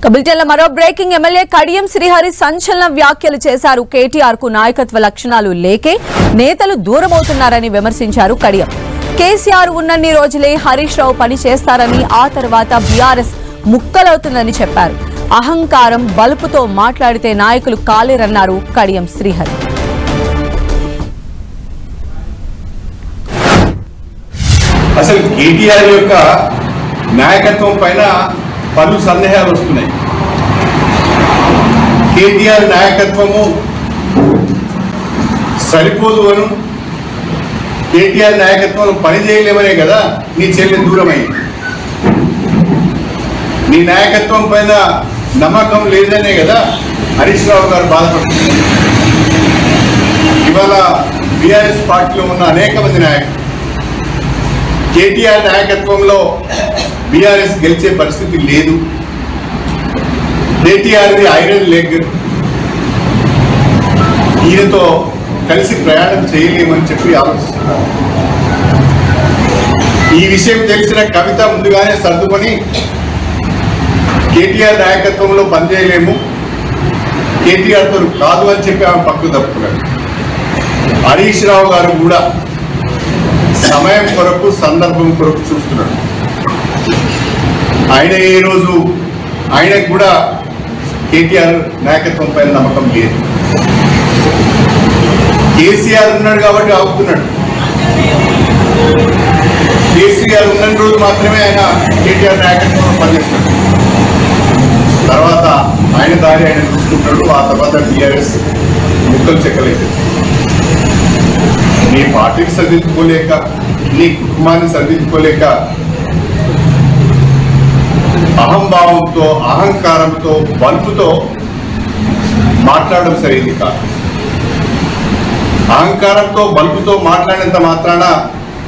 బులెటిన్లో మరో breaking. MLA Kadiyam Srihari సంచలన వ్యాఖ్యలు చేశారు. కేటీఆర్ కు నాయకత్వ లక్షణాలు లేకే నేతలు దూరమవుతున్నారని విమర్శించారు కడియం. కేసీఆర్ ఉన్నన్ని రోజులే హరీష్ రావు పని చేస్తారని, ఆ తర్వాత బీఆర్ఎస్ ముక్కలవుతుందని చెప్పారు. అహంకారం బలుపుతో మాట్లాడితే నాయకులు కాలేరన్నారు కడియం శ్రీహరి. అసలు కేటీఆర్ యొక్క నాయకత్వం పైన పలు సందేహాలు వస్తున్నాయి. కేటీఆర్ నాయకత్వము సరిపోదు అను, కేటీఆర్ నాయకత్వంలో పని చేయలేమనే కదా నీ చెల్లి దూరమైంది. నీ నాయకత్వం పైన నమ్మకం లేదనే కదా హరీష్ రావు గారు బాధపడుతున్నారు. ఇవాళ బీఆర్ఎస్ పార్టీలో ఉన్న అనేక మంది నాయకులు కేటీఆర్ నాయకత్వంలో బీఆర్ఎస్ గెలిచే పరిస్థితి లేదు, కేటీఆర్ది ఐరన్ లెగ్, ఈయనతో కలిసి ప్రయాణం చేయలేమని చెప్పి ఆలోచిస్తున్నారు. ఈ విషయం తెలిసిన కవిత ముందుగానే సర్దుకొని కేటీఆర్ నాయకత్వంలో పనిచేయలేము, కేటీఆర్తో కాదు అని చెప్పి ఆమె పక్కకు తప్పుకున్నారు. హరీష్ రావు గారు కూడా సమయం కొరకు సందర్భం కొరకు చూస్తున్నాడు. ఆయన ఏ రోజు ఆయనకు కూడా కేటీఆర్ నాయకత్వం పైన నమ్మకం లేదు. కేసీఆర్ ఉన్నాడు కాబట్టి ఆపుతున్నాడు. కేసీఆర్ ఉన్న రోజు మాత్రమే ఆయన కేటీఆర్ నాయకత్వంలో పనిచేస్తున్నాడు. తర్వాత ఆయన దారి ఆయన చూసుకుంటాడు. ఆ తర్వాత బీఆర్ఎస్ ముక్కలు చెక్కలేదు. నీ పార్టీని సరిదిద్దుకోలేక, నీ కుటుంబాన్ని సరిదిద్దుకోలేక అహంభావంతో, అహంకారంతో, బలుపుతో మాట్లాడడం సరైనది కాదు. అహంకారంతో, బలుపుతో మాట్లాడినంత మాత్రాన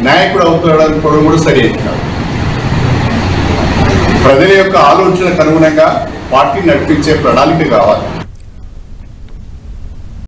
నాయకుడు అవుతాడు అనుకోవడం కూడా సరైనది కాదు. ప్రజల యొక్క ఆలోచనకు అనుగుణంగా పార్టీ నడిపించే ప్రణాళిక కావాలి.